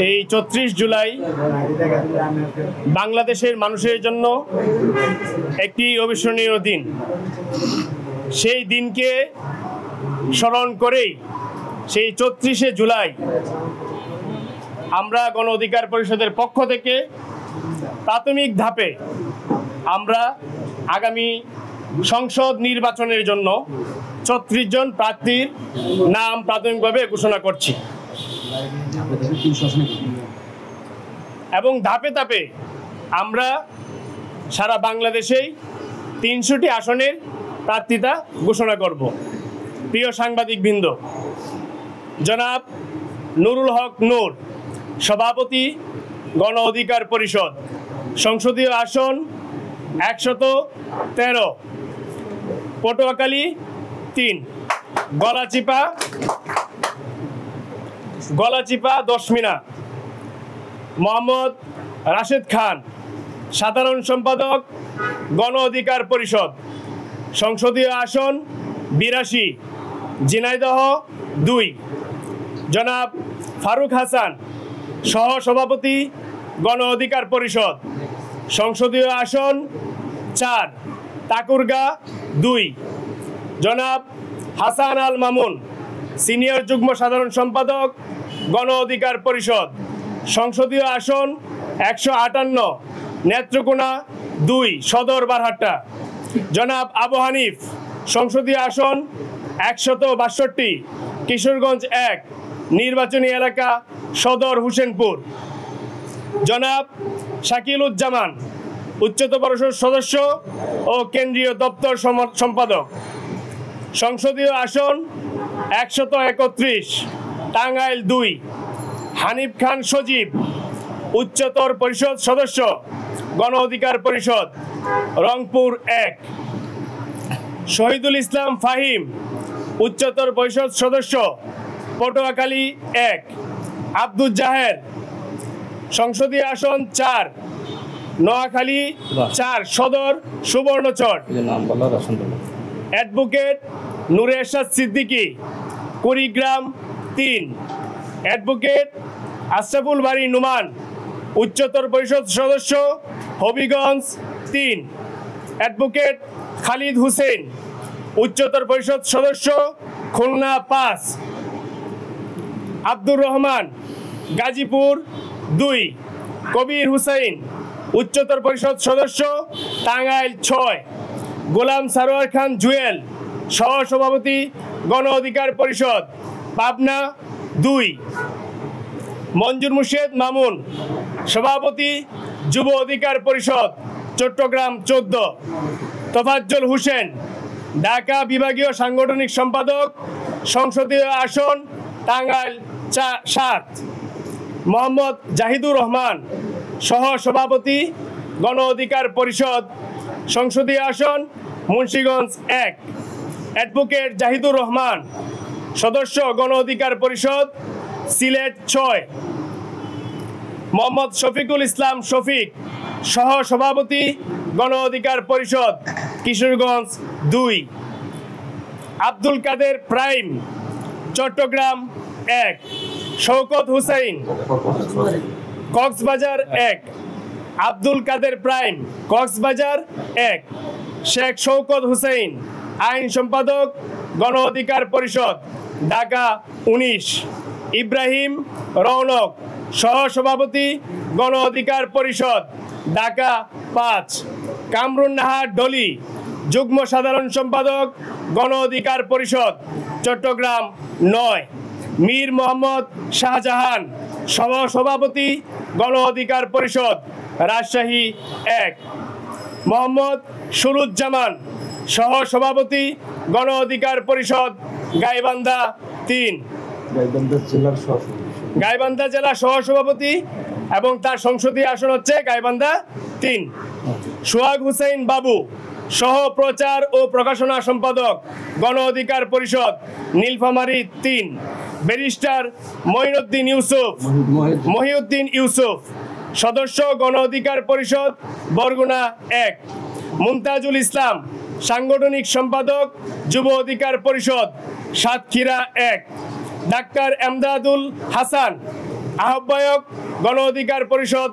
এই ৩৪ জুলাই বাংলাদেশের মানুষের জন্য একটি অবিস্মরণীয় দিন। সেই দিনকে স্মরণ করেই সেই ৩৪শে জুলাই আমরা গণ অধিকার পরিষদের পক্ষ থেকে প্রাথমিক ধাপে আমরা আগামী সংসদ নির্বাচনের জন্য ৩৬ জন প্রার্থীর নাম প্রাথমিকভাবে ঘোষণা করছি এবং ধাপে ধাপে আমরা সারা বাংলাদেশেই ৩০০টি আসনের প্রার্থিতা ঘোষণা করব। প্রিয় সাংবাদিকবৃন্দ, জনাব নুরুল হক নূর, সভাপতি, গণ অধিকার পরিষদ, সংসদীয় আসন ১১৩, পটুয়াখালী ৩, গলাচিপা ১০ মিনা। মোহাম্মদ রাশেদ খান, সাধারণ সম্পাদক, গণ অধিকার পরিষদ, সংসদীয় আসন ৮২, ঝিনাইদহ ২। জনাব ফারুক হাসান, সহ সভাপতি, গণ অধিকার পরিষদ, সংসদীয় আসন ৪, ঠাকুরগাঁ ২। জনাব হাসান আল মামুন, সিনিয়র যুগ্ম সাধারণ সম্পাদক, গণ অধিকার পরিষদ, সংসদীয় আসন ১৫৮, নেত্রকোনা ২, সদর বারহাট্টা। জনাব আবু হানিফ, সংসদীয় আসন ১৬২, কিশোরগঞ্জ ১, নির্বাচনী এলাকা সদর হোসেনপুর। জনাব শাকিলুজ্জামান, উচ্চতর পরিষদ সদস্য ও কেন্দ্রীয় দপ্তর সম্পাদক, সংসদীয় আসন ১৩১, টাঙ্গাইল ২। হানিফ খান সজীব, উচ্চতর পরিষদ সদস্য, গণ অধিকার পরিষদ, রংপুর ১। শহীদুল ইসলাম ফাহিম, উচ্চতর পরিষদ সদস্য, পটুয়াখালী ১। আব্দুল জাহের, সংসদীয় আসন ৪, নোয়াখালী ৪, সদর সুবর্ণচর। অ্যাডভোকেট নূরে এরশাদ সিদ্দিকী, কুড়িগ্রাম ৩। অ্যাডভোকেট আশরাফুল বারী নুমান, উচ্চতর পরিষদ সদস্য, হবিগঞ্জ ৩। অ্যাডভোকেট খালিদ হুসেন, উচ্চতর পরিষদ সদস্য, খুলনা ৫। আব্দুর রহমান, গাজীপুর ২। কবির হুসাইন, উচ্চতর পরিষদ সদস্য, টাঙ্গাইল ৬। গোলাম সারোয়ার খান জুয়েল, সহ সভাপতি, গণ অধিকার পরিষদ, পাবনা ২। মঞ্জুর মুর্শেদ মামুন, সভাপতি, যুব অধিকার পরিষদ, চট্টগ্রাম ১৪। তোফাজ্জল হোসেন, ঢাকা বিভাগীয় সাংগঠনিক সম্পাদক, সংসদীয় আসন টাঙ্গাইল ৭। মোহাম্মদ জাহিদুর রহমান, সহ সভাপতি, গণ অধিকার পরিষদ, সংসদীয় আসন মুন্সিগঞ্জ ১। অ্যাডভোকেট জাহিদুর রহমান, সদস্য, গণ অধিকার পরিষদ, সিলেট ৬। মোহাম্মদ শফিকুল ইসলাম শফিক, সহ সভাপতি, গণ অধিকার পরিষদ, কিশোরগঞ্জ ২। আব্দুল কাদের প্রাইম, চট্টগ্রাম ১। শওকত হুসাইন, কক্সবাজার ১। আব্দুল কাদের প্রাইম, কক্সবাজার ১। শেখ শওকত হুসাইন, আইন সম্পাদক, গণ অধিকার পরিষদ, ঢাকা ১৯। ইব্রাহিম রৌনক, সহ সভাপতি, গণ অধিকার পরিষদ, ঢাকা ৫। কামরুন নাহার ডলি, যুগ্ম সাধারণ সম্পাদক, গণ অধিকার পরিষদ, চট্টগ্রাম ৯। মীর মোহাম্মদ শাহজাহান, সহ সভাপতি, গণ অধিকার পরিষদ, রাজশাহী ১। মোহাম্মদ সুরুজ্জামান, সহ সভাপতি, গণ অধিকার পরিষদ, গাইবান্ধা ৩। গাইবান্ধা জেলা সহ সভাপতি এবং তার সংসদীয় আসন হচ্ছে গাইবান্ধা ৩। সোহাগ হুসাইন বাবু, সহ প্রচার ও প্রকাশনা সম্পাদক, গণ অধিকার পরিষদ, নীলফামারী ৩। ব্যারিস্টার মহিউদ্দিন ইউসুফ, সদস্য, গণ অধিকার পরিষদ, বরগুনা ১। মুমতাজুল ইসলাম, সাংগঠনিক সম্পাদক, যুব অধিকার পরিষদ, সাতক্ষীরা ১। ডাক্তার এমদাদুল হাসান, আহ্বায়ক গণ অধিকার পরিষদ